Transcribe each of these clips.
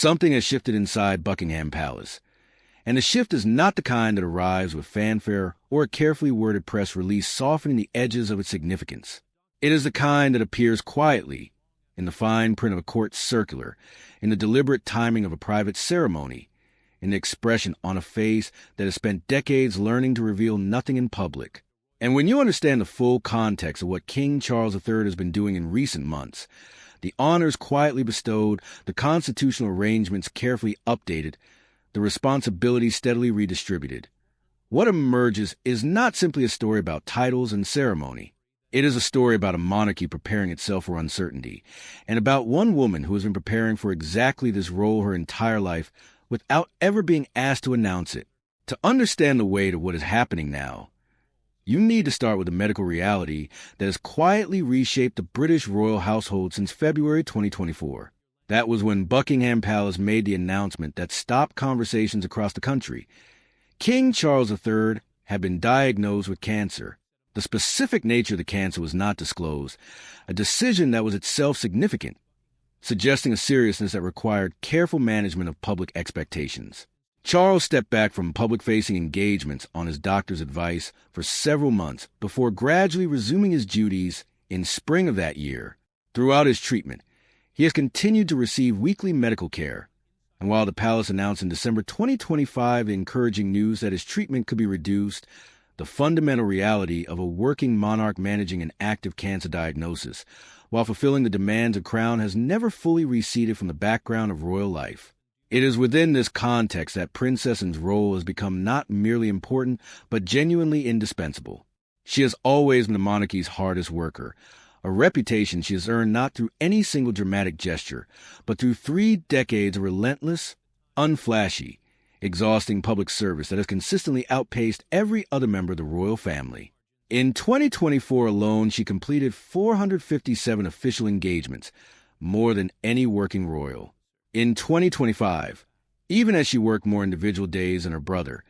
Something has shifted inside Buckingham Palace, and the shift is not the kind that arrives with fanfare or a carefully worded press release softening the edges of its significance. It is the kind that appears quietly, in the fine print of a court circular, in the deliberate timing of a private ceremony, in the expression on a face that has spent decades learning to reveal nothing in public. And when you understand the full context of what King Charles III has been doing in recent months, the honors quietly bestowed, the constitutional arrangements carefully updated, the responsibilities steadily redistributed, what emerges is not simply a story about titles and ceremony. It is a story about a monarchy preparing itself for uncertainty, and about one woman who has been preparing for exactly this role her entire life without ever being asked to announce it. To understand the weight of what is happening now, you need to start with the medical reality that has quietly reshaped the British royal household since February 2024. That was when Buckingham Palace made the announcement that stopped conversations across the country. King Charles III had been diagnosed with cancer. The specific nature of the cancer was not disclosed, a decision that was itself significant, suggesting a seriousness that required careful management of public expectations. Charles stepped back from public-facing engagements on his doctor's advice for several months before gradually resuming his duties in spring of that year. Throughout his treatment, he has continued to receive weekly medical care, and while the palace announced in December 2025 the encouraging news that his treatment could be reduced, the fundamental reality of a working monarch managing an active cancer diagnosis while fulfilling the demands of crown has never fully receded from the background of royal life. It is within this context that Princess Anne's role has become not merely important, but genuinely indispensable. She has always been the monarchy's hardest worker, a reputation she has earned not through any single dramatic gesture, but through 3 decades of relentless, unflashy, exhausting public service that has consistently outpaced every other member of the royal family. In 2024 alone, she completed 457 official engagements, more than any working royal. In 2025, even as she worked more individual days than her brother,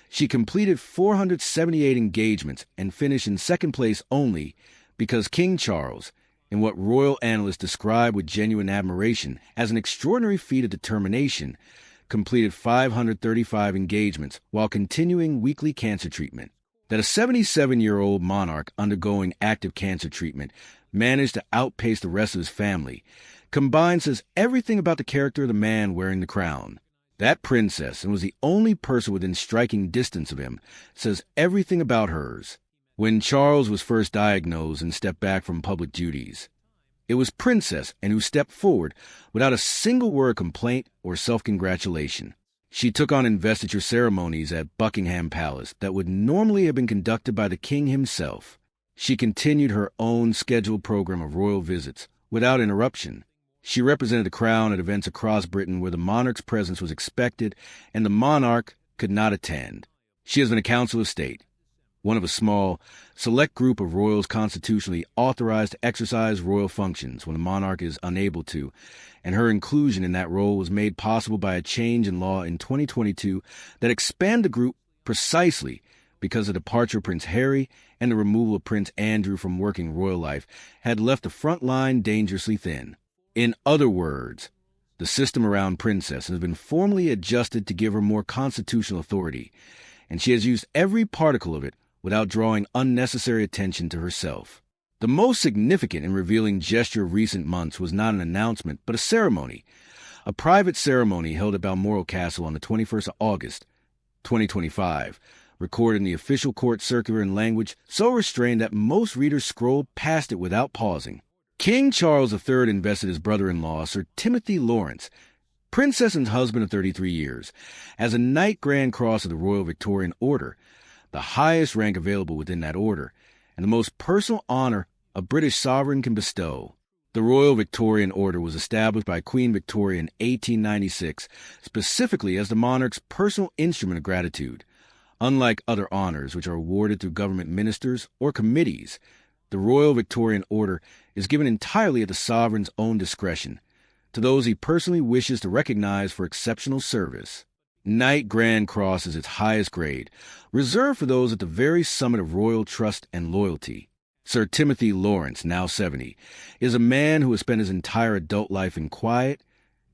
she completed 478 engagements and finished in second place only because King Charles, in what royal analysts describe with genuine admiration as an extraordinary feat of determination, completed 535 engagements while continuing weekly cancer treatment. That a 77-year-old monarch undergoing active cancer treatment managed to outpace the rest of his family combined says everything about the character of the man wearing the crown. That princess, and was the only person within striking distance of him, says everything about hers. When Charles was first diagnosed and stepped back from public duties, it was Princess Anne who stepped forward without a single word of complaint or self-congratulation. She took on investiture ceremonies at Buckingham Palace that would normally have been conducted by the king himself. She continued her own scheduled program of royal visits without interruption. She represented the crown at events across Britain where the monarch's presence was expected and the monarch could not attend. She has been a Counsellor of State, one of a small, select group of royals constitutionally authorized to exercise royal functions when the monarch is unable to, and her inclusion in that role was made possible by a change in law in 2022 that expanded the group precisely because the departure of Prince Harry and the removal of Prince Andrew from working royal life had left the front line dangerously thin. In other words, the system around Princess has been formally adjusted to give her more constitutional authority, and she has used every particle of it without drawing unnecessary attention to herself. The most significant and revealing gesture of recent months was not an announcement, but a ceremony, a private ceremony held at Balmoral Castle on the 21st of August, 2025, recorded in the official court circular in language so restrained that most readers scrolled past it without pausing. King Charles III invested his brother-in-law, Sir Timothy Laurence, Princess Anne's husband of 33 years, as a Knight Grand Cross of the Royal Victorian Order, the highest rank available within that order, and the most personal honor a British sovereign can bestow. The Royal Victorian Order was established by Queen Victoria in 1896, specifically as the monarch's personal instrument of gratitude. Unlike other honors which are awarded through government ministers or committees, the Royal Victorian Order is given entirely at the sovereign's own discretion, to those he personally wishes to recognize for exceptional service. Knight Grand Cross is its highest grade, reserved for those at the very summit of royal trust and loyalty. Sir Timothy Laurence, now 70, is a man who has spent his entire adult life in quiet,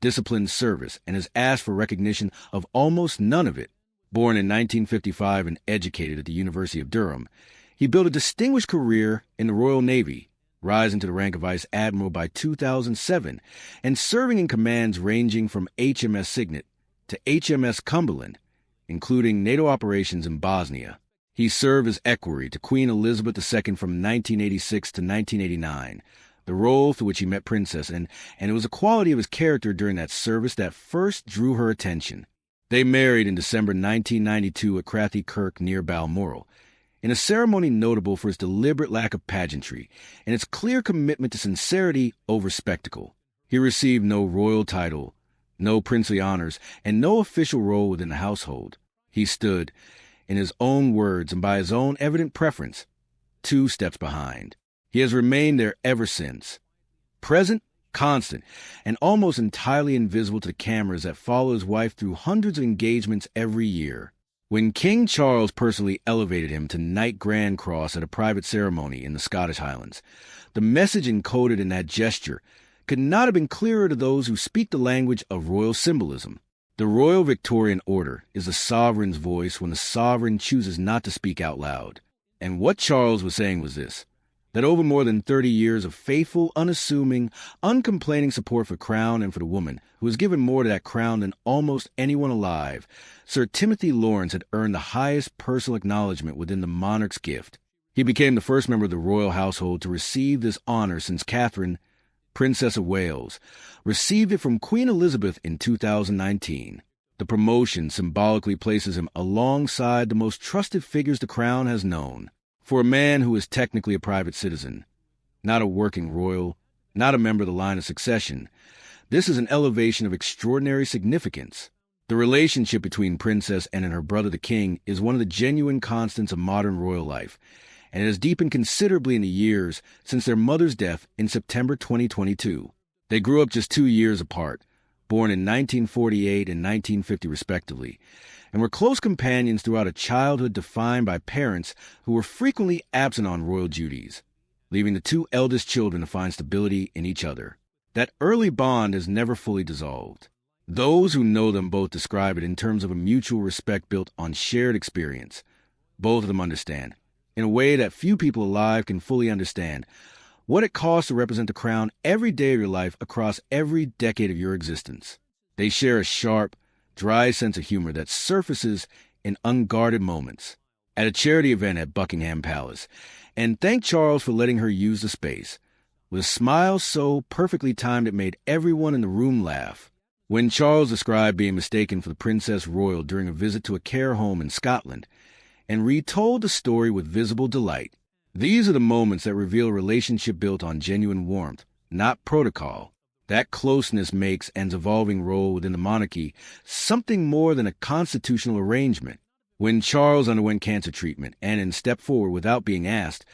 disciplined service, and has asked for recognition of almost none of it. Born in 1955 and educated at the University of Durham, he built a distinguished career in the Royal Navy, rising to the rank of Vice Admiral by 2007 and serving in commands ranging from HMS Signet to HMS Cumberland, including NATO operations in Bosnia. He served as equerry to Queen Elizabeth II from 1986 to 1989, the role through which he met Princess, and it was a quality of his character during that service that first drew her attention. They married in December 1992 at Crathy Kirk near Balmoral, in a ceremony notable for its deliberate lack of pageantry and its clear commitment to sincerity over spectacle. He received no royal title, no princely honors, and no official role within the household. He stood, in his own words and by his own evident preference, 2 steps behind. He has remained there ever since, present, constant, and almost entirely invisible to the cameras that follow his wife through hundreds of engagements every year. When King Charles personally elevated him to Knight Grand Cross at a private ceremony in the Scottish Highlands, the message encoded in that gesture could not have been clearer to those who speak the language of royal symbolism. The Royal Victorian Order is the sovereign's voice when the sovereign chooses not to speak out loud. And what Charles was saying was this: that over more than 30 years of faithful, unassuming, uncomplaining support for Crown and for the woman who has given more to that crown than almost anyone alive, Sir Timothy Laurence had earned the highest personal acknowledgement within the monarch's gift. He became the first member of the royal household to receive this honor since Catherine, Princess of Wales, received it from Queen Elizabeth in 2019. The promotion symbolically places him alongside the most trusted figures the crown has known. For a man who is technically a private citizen, not a working royal, not a member of the line of succession, this is an elevation of extraordinary significance. The relationship between Princess and her brother the King is one of the genuine constants of modern royal life, and it has deepened considerably in the years since their mother's death in September 2022. They grew up just 2 years apart, born in 1948 and 1950 respectively, and were close companions throughout a childhood defined by parents who were frequently absent on royal duties, leaving the 2 eldest children to find stability in each other. That early bond has never fully dissolved. Those who know them both describe it in terms of a mutual respect built on shared experience. Both of them understand, in a way that few people alive can fully understand, what it costs to represent the crown every day of your life across every decade of your existence. They share a sharp, dry sense of humor that surfaces in unguarded moments. At a charity event at Buckingham Palace, and thanked Charles for letting her use the space, with a smile so perfectly timed it made everyone in the room laugh. When Charles described being mistaken for the Princess Royal during a visit to a care home in Scotland, and retold the story with visible delight. These are the moments that reveal a relationship built on genuine warmth, not protocol. That closeness makes Anne's evolving role within the monarchy something more than a constitutional arrangement. When Charles underwent cancer treatment, Anne stepped forward without being asked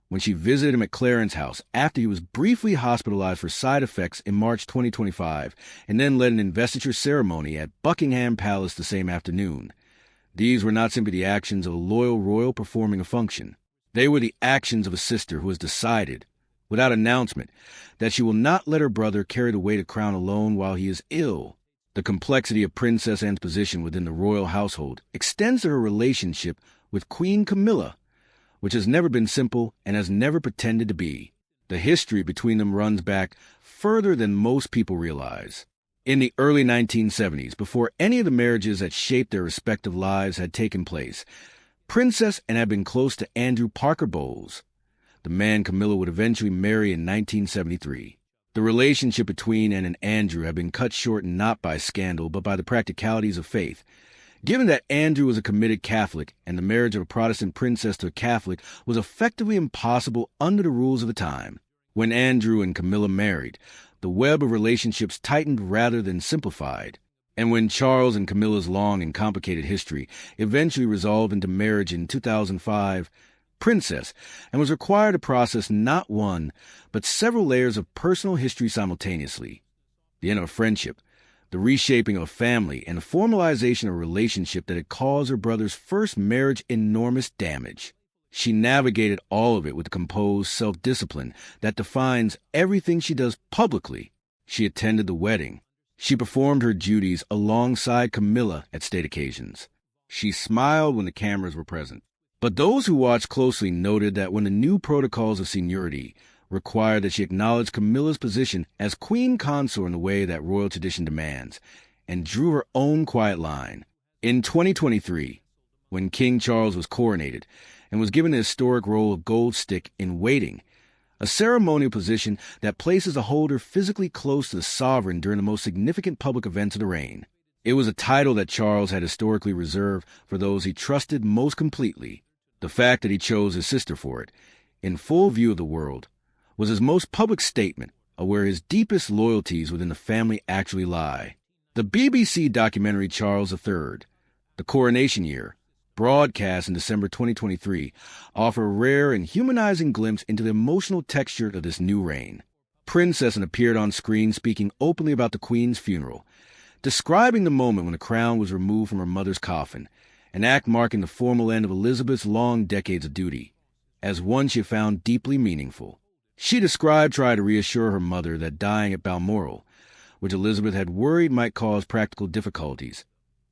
when she visited him at Clarence House after he was briefly hospitalized for side effects in March 2025, and then led an investiture ceremony at Buckingham Palace the same afternoon. These were not simply the actions of a loyal royal performing a function. They were the actions of a sister who has decided, without announcement, that she will not let her brother carry the weight of crown alone while he is ill. The complexity of Princess Anne's position within the royal household extends to her relationship with Queen Camilla, which has never been simple and has never pretended to be. The history between them runs back further than most people realize. In the early 1970s, before any of the marriages that shaped their respective lives had taken place, Princess Anne had been close to Andrew Parker Bowles, the man Camilla would eventually marry in 1973. The relationship between Anne and Andrew had been cut short not by scandal but by the practicalities of faith. Given that Andrew was a committed Catholic and the marriage of a Protestant princess to a Catholic was effectively impossible under the rules of the time. When Andrew and Camilla married, the web of relationships tightened rather than simplified. And when Charles and Camilla's long and complicated history eventually resolved into marriage in 2005, Princess Anne was required to process not one, but several layers of personal history simultaneously. The end of a friendship, the reshaping of a family, and the formalization of a relationship that had caused her brother's first marriage enormous damage. She navigated all of it with the composed self-discipline that defines everything she does publicly. She attended the wedding. She performed her duties alongside Camilla at state occasions. She smiled when the cameras were present. But those who watched closely noted that when the new protocols of seniority required that she acknowledge Camilla's position as queen consort in the way that royal tradition demands, and drew her own quiet line. In 2023, when King Charles was coronated and was given the historic role of gold stick in waiting, a ceremonial position that places a holder physically close to the sovereign during the most significant public events of the reign. It was a title that Charles had historically reserved for those he trusted most completely. The fact that he chose his sister for it, in full view of the world, was his most public statement of where his deepest loyalties within the family actually lie. The BBC documentary Charles III, The Coronation Year, broadcast in December 2023, offer a rare and humanizing glimpse into the emotional texture of this new reign. Princess appeared on screen speaking openly about the Queen's funeral, describing the moment when the crown was removed from her mother's coffin, an act marking the formal end of Elizabeth's long decades of duty, as one she found deeply meaningful. She described trying to reassure her mother that dying at Balmoral, which Elizabeth had worried might cause practical difficulties,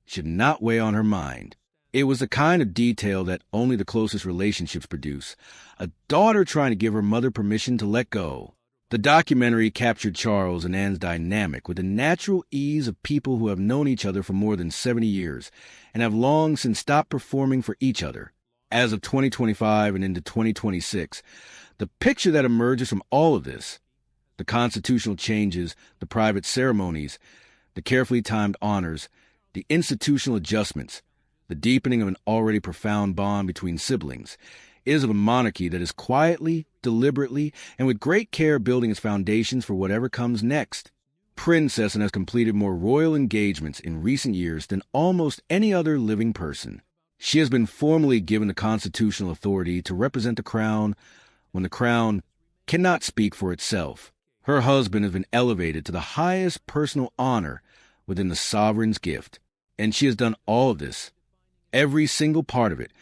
should not weigh on her mind. It was the kind of detail that only the closest relationships produce, a daughter trying to give her mother permission to let go. The documentary captured Charles and Anne's dynamic with the natural ease of people who have known each other for more than 70 years and have long since stopped performing for each other. As of 2025 and into 2026, the picture that emerges from all of this, the constitutional changes, the private ceremonies, the carefully timed honors, the institutional adjustments, the deepening of an already profound bond between siblings, is of a monarchy that is quietly, deliberately, and with great care building its foundations for whatever comes next. Princess has completed more royal engagements in recent years than almost any other living person. She has been formally given the constitutional authority to represent the crown when the crown cannot speak for itself. Her husband has been elevated to the highest personal honor within the sovereign's gift, and she has done all of this, every single part of it,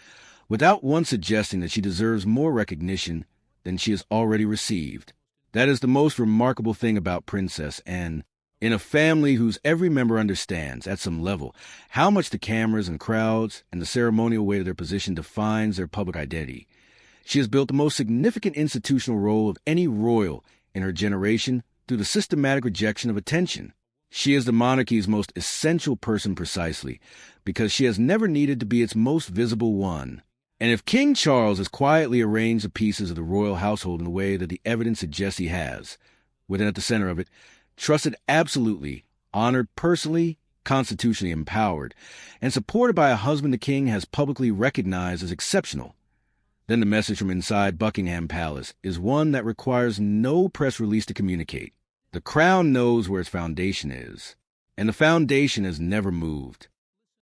without once suggesting that she deserves more recognition than she has already received. That is the most remarkable thing about Princess, and in a family whose every member understands, at some level, how much the cameras and crowds and the ceremonial weight of their position defines their public identity. She has built the most significant institutional role of any royal in her generation through the systematic rejection of attention. She is the monarchy's most essential person precisely because she has never needed to be its most visible one. And if King Charles has quietly arranged the pieces of the royal household in the way that the evidence suggests he has, with at the center of it, trusted absolutely, honored personally, constitutionally empowered, and supported by a husband the king has publicly recognized as exceptional, then the message from inside Buckingham Palace is one that requires no press release to communicate. The crown knows where its foundation is, and the foundation has never moved.